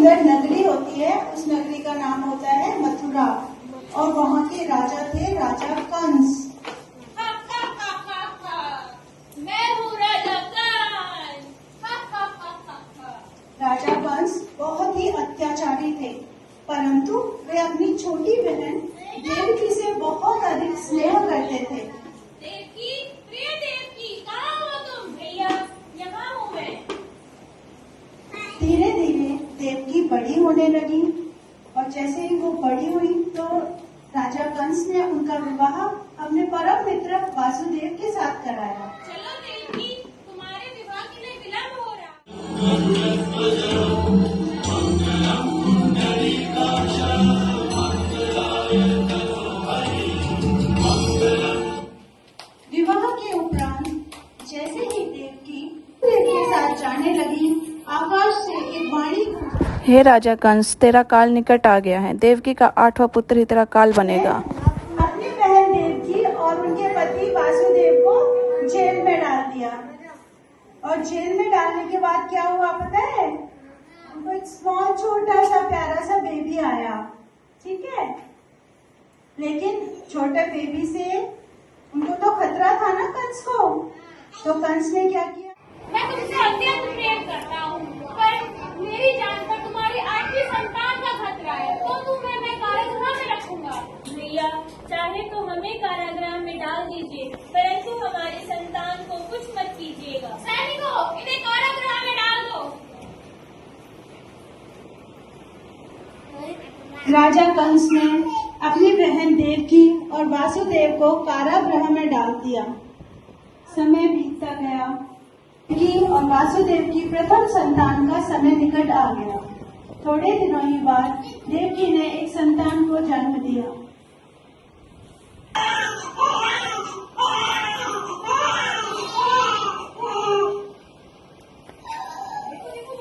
सुंदर नगरी होती है, उस नगरी का नाम होता है मथुरा। और वहाँ के राजा थे राजा कंस। मैं हूँ राजा कंस। राजा कंस बहुत ही अत्याचारी थे, परंतु वे अपनी छोटी बहन देवकी से बहुत अधिक स्नेह करते थे। देवकी, प्रिय देवकी, कहाँ हो तुम? भैया, यहाँ हूँ मैं। धीरे धीरे देवकी बड़ी होने लगी और जैसे ही वो बड़ी हुई तो राजा कंस ने उनका विवाह अपने परम मित्र वासुदेव के साथ कराया। चलो देवकी, तुम्हारे विवाह के लिए विलंब हो रहा। विवाह के उपरांत जैसे ही देवकी के साथ जाने लगी, आकाश से एक वाणी, हे राजा कंस, तेरा काल निकट आ गया है। देवकी का 8वां पुत्र ही तेरा काल बनेगा। अपनी बहन देवकी और उनके पति वासुदेव को जेल में डाल दिया। और जेल में डालने के बाद क्या हुआ पता है? उनको एक स्मॉल छोटा सा प्यारा सा बेबी आया, ठीक है। लेकिन छोटे बेबी से उनको तो खतरा था ना कंस को, तो कंस ने क्या किया? मैं तुमसे अत्यंत प्रेम करता हूँ, पर मेरी जान पर तुम्हारी 8वीं संतान का खतरा है, तो तुम्हें मैं कारागृह में रखूंगा। भैया, चाहे तो हमें कारागृह में डाल दीजिए, परंतु हमारी संतान को कुछ मत कीजिएगा। सैनिकों, इन्हें कारागृह में डाल दो। राजा कंस ने अपनी बहन देवकी और वासुदेव को कारागृह में डाल दिया। समय बीतता गया। देवकी और वासुदेव की प्रथम संतान का समय निकट आ गया। थोड़े दिनों ही बाद देवकी ने एक संतान को जन्म दिया।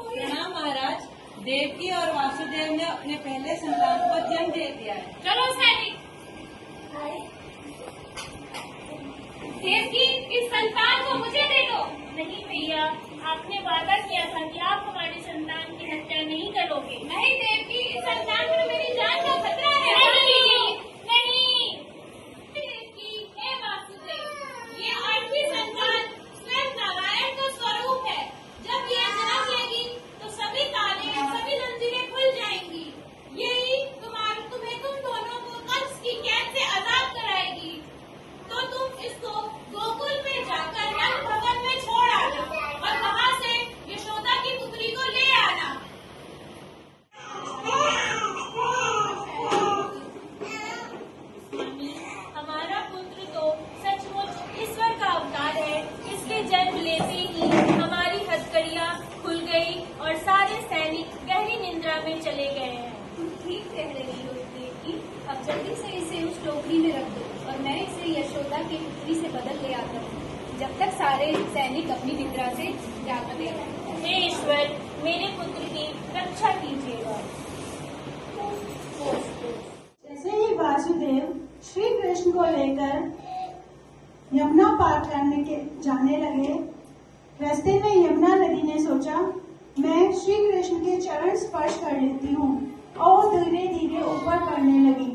प्रणाम महाराज। देवकी और वासुदेव ने अपने पहले संतान को जन्म दे दिया है। चलो सैनिक। देवकी, इस संतान को मुझे दे दो। नहीं भैया, आपने वादा किया था कि आप हमारी संतान की हत्या नहीं करोगे। नहीं देवकी, इस संतान पर मेरी जान का खतरा है। नहीं देवकी, हे वासुदेव, ये 8वीं संतान स्वयं नारायण का स्वरूप है। जब ये जन्म लेगी तो सभी ताले, सभी जंजीरें खुल जाएंगी। यही तुम्हें तुम दोनों को कंस की कैद से आजाद कराएगी। तो तुम इसको गोकुल में जाकर नंद भवन में छोड़ आना और वहाँ से यशोदा की पुत्री को ले आना। हमारा पुत्र तो सचमुच ईश्वर का अवतार है। इसके जन्म लेते ही हमारी हथकड़ियाँ खुल गई और सारे सैनिक गहरी निद्रा में चले गए हैं। तुम ठीक कह रही हो देवकी। अब जल्दी से इसे उस टोकरी में रख दो और मैं इसे यशोदा की पुत्री से बदल ले आता हूँ, जब तक सारे सैनिक अपनी निद्रा से जागते हैं। हे ईश्वर, मेरे पुत्र की रक्षा कीजिएगा। जैसे ही वासुदेव श्री कृष्ण को लेकर यमुना पार करने के जाने लगे, रास्ते में यमुना नदी ने सोचा मैं श्री कृष्ण के चरण स्पर्श कर लेती हूँ, और वो धीरे धीरे ऊपर बढ़ने लगी।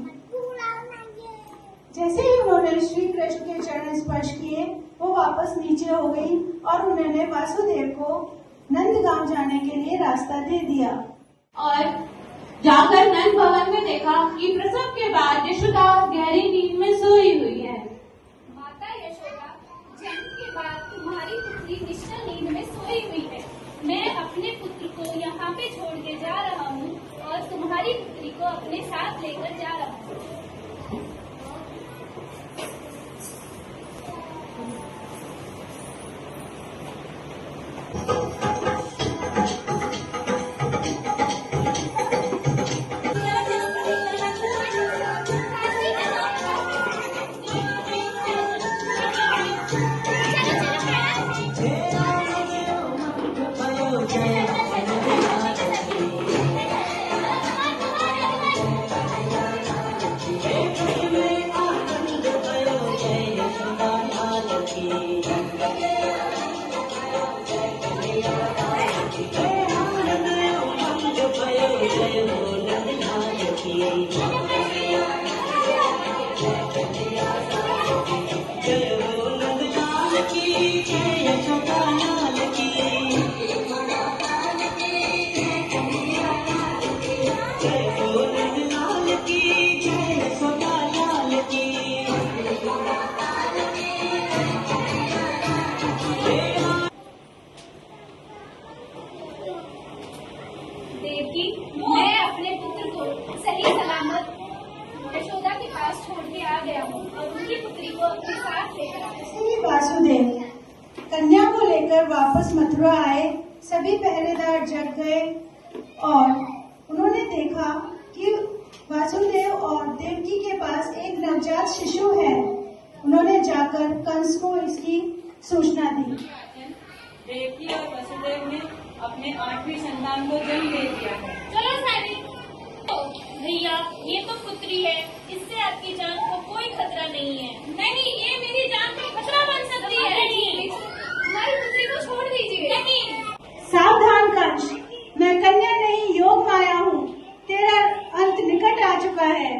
जैसे ही उन्होंने श्री कृष्ण के चरण स्पर्श किए, वो वापस नीचे हो गई और उन्होंने वासुदेव को नंदगांव जाने के लिए रास्ता दे दिया। और जाकर नंद भवन में देखा कि प्रसव के बाद यशोदा गहरी नींद में सोई हुई है। माता यशोदा, जन्म के बाद तुम्हारी पुत्री निश्चल नींद में सोई हुई है। मैं अपने पुत्र को यहाँ पे छोड़ के जा रहा हूँ और तुम्हारी पुत्री को अपने साथ लेकर जा रहा हूँ। देवकी, मैं अपने पुत्र को सही सलामत यशोदा के पास छोड़ के आ गया हूँ और उनकी पुत्री को अपने साथ लेकर आया। श्री वासुदेव कन्या को लेकर वापस मथुरा आए। सभी पहरेदार जग गए और उन्होंने देखा कि वासुदेव और देवकी के पास एक नवजात शिशु है। उन्होंने जाकर कंस को इसकी सूचना दी। देवकी और वसुदेव ने अपने 8वीं संतान को जन्म दे दिया है। चलो सारी भैया, ये तो पुत्री है, इससे आपकी जान को कोई खतरा नहीं है। नहीं, ये मेरी जान को खतरा बन सकती है। नहीं, हमारी पुत्री को छोड़ दीजिए। नहीं। सावधान कंस, मैं कन्या नहीं योग माया हूँ। तेरा अंत निकट आ चुका है।